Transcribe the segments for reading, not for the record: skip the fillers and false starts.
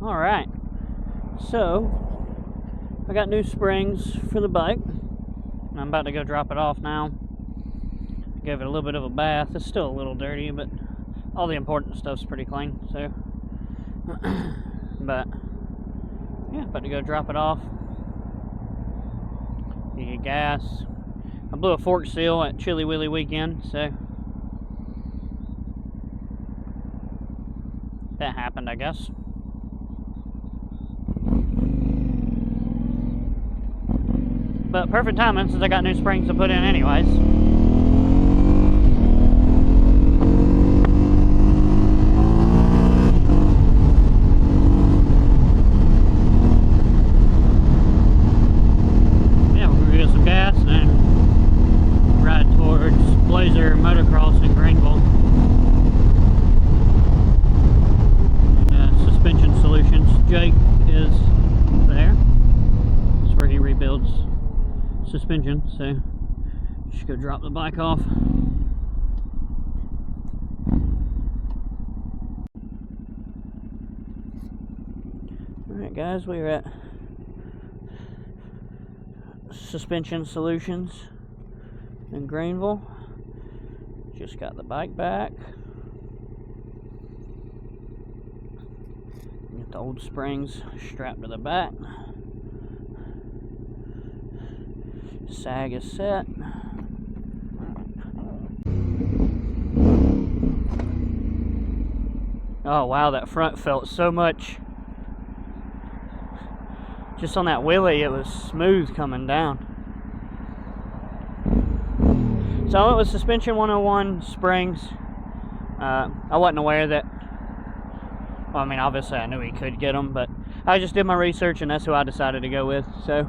Alright, so I got new springs for the bike. I'm about to go drop it off now. Gave it a little bit of a bath. It's still a little dirty, but all the important stuff's pretty clean. So, but yeah, about to go drop it off. You get gas. I blew a fork seal at Chili Willy weekend, so that happened, I guess. But perfect timing since I got new springs to put in anyways. Yeah, we're gonna get some gas and then ride towards Blazer Motocross in Greenville. Suspension Solutions. Jake is there. That's where he rebuilds suspension, so just go drop the bike off. Alright guys, we're at Suspension Solutions in Greenville. Just got the bike back. Get the old springs strapped to the back. Sag is set. Oh wow, that front felt so much. Just on that wheelie, it was smooth coming down. So I went with Suspension 101 springs. I wasn't aware that, well, I mean, obviously I knew he could get them, but I just did my research and that's who I decided to go with. So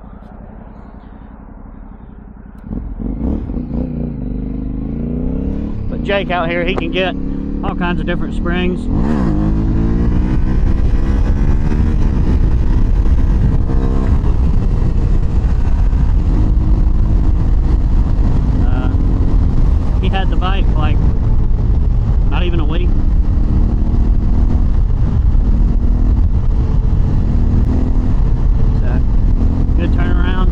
Jake out here, he can get all kinds of different springs. He had the bike like not even a week. So good turnaround.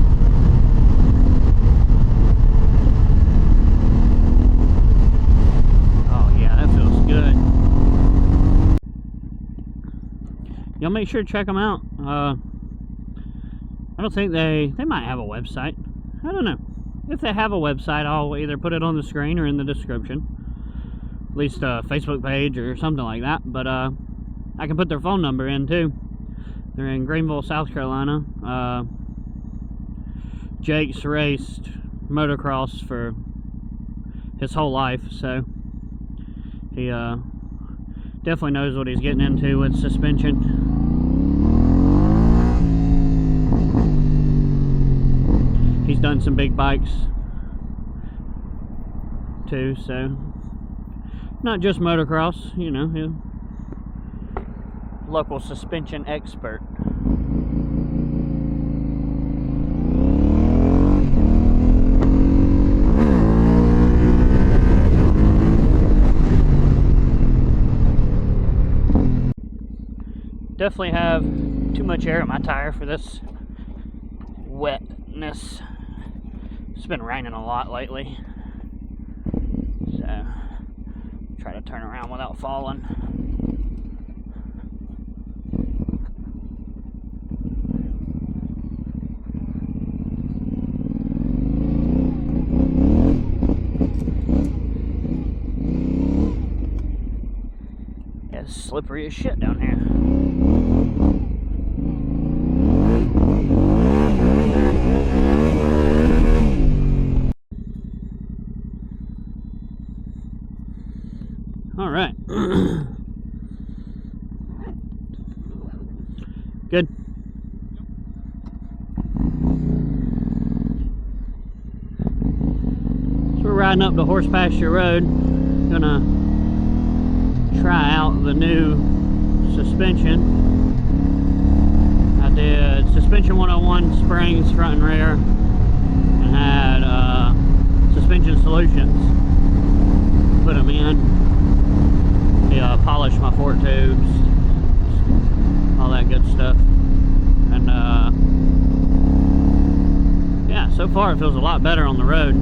Y'all make sure to check them out. I don't think they might have a website. I don't know. If they have a website, I'll either put it on the screen or in the description. At least a Facebook page or something like that. But I can put their phone number in too. They're in Greenville, South Carolina. Jake's raced motocross for his whole life, so he definitely knows what he's getting into with suspension. He's done some big bikes too, so not just motocross, you know, he's a local suspension expert. Definitely have too much air in my tire for this wetness. It's been raining a lot lately, so try to turn around without falling. Yeah, it's slippery as shit down here. All right. Good. So we're riding up the Horse Pasture Road. Gonna try out the new suspension. I did Suspension 101 springs front and rear, and had Suspension Solutions. Put them in. Polished my fork tubes, all that good stuff. And yeah, so far it feels a lot better on the road.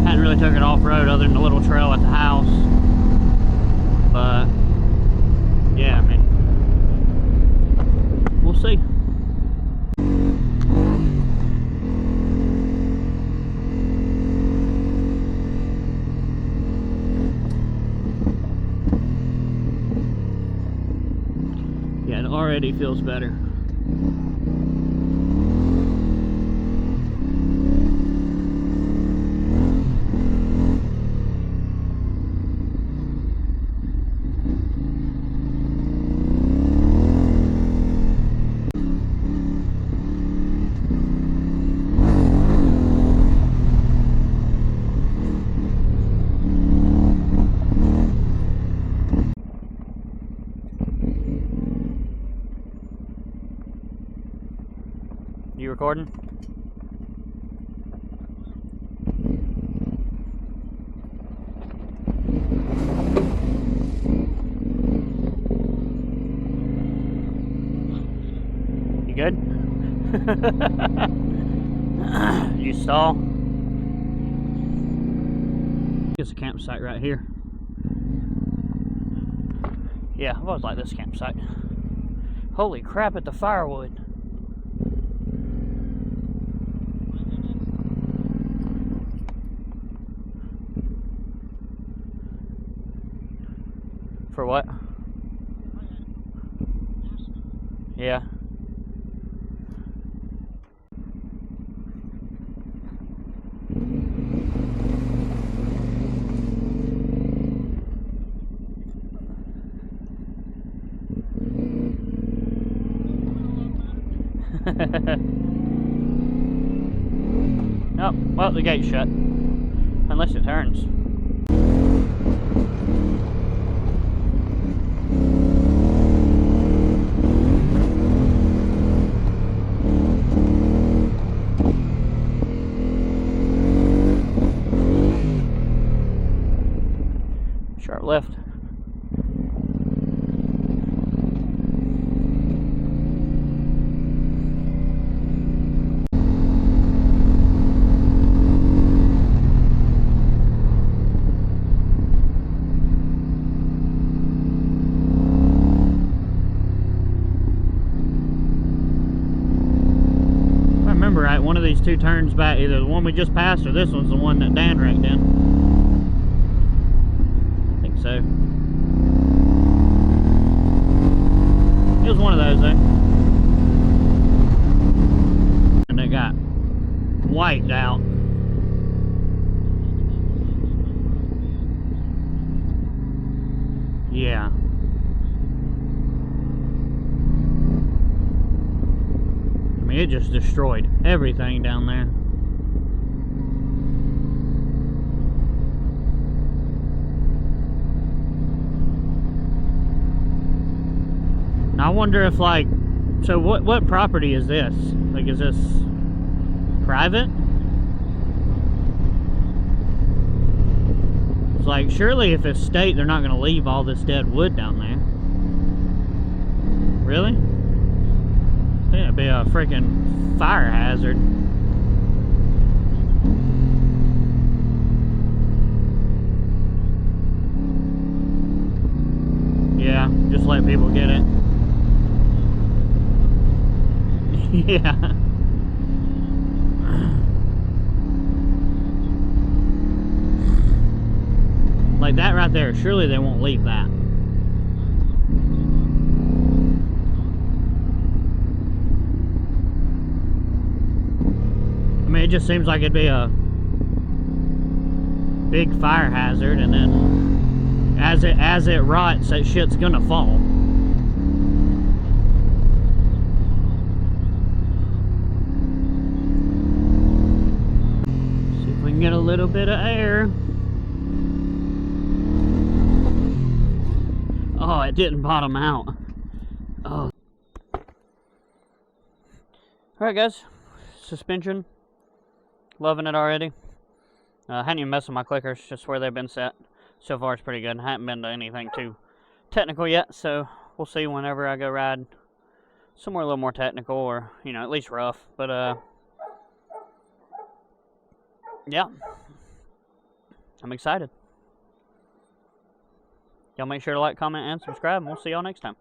Hadn't really took it off-road other than the little trail at the house. But yeah, I mean, we'll see. Yeah, it already feels better. You recording? You good? You stall? It's a campsite right here. Yeah, I've always liked this campsite. Holy crap at the firewood. For what? Yeah. Oh, well, the gate's shut. Unless it turns. Sharp left. If I remember right, one of these two turns back, either the one we just passed or this one's the one that Dan wrecked in. So it was one of those though, and it got wiped out. Yeah. I mean, it just destroyed everything down there. I wonder if, like, so what property is this? Like, is this private? It's like, surely if it's state, they're not going to leave all this dead wood down there. Really? I think it'd be a freaking fire hazard. Yeah, just let people get it. Yeah. Like that right there, surely they won't leave that. I mean, it just seems like it'd be a big fire hazard, and then as it rots, that shit's gonna fall. Get a little bit of air. Oh, it didn't bottom out. Oh. Alright guys, suspension, loving it already. Hadn't even messed with my clickers, just where they've been set. So far it's pretty good. I haven't been to anything too technical yet, so we'll see whenever I go ride somewhere a little more technical, or, you know, at least rough. But, yeah. I'm excited. Y'all make sure to like, comment, and subscribe, and we'll see y'all next time.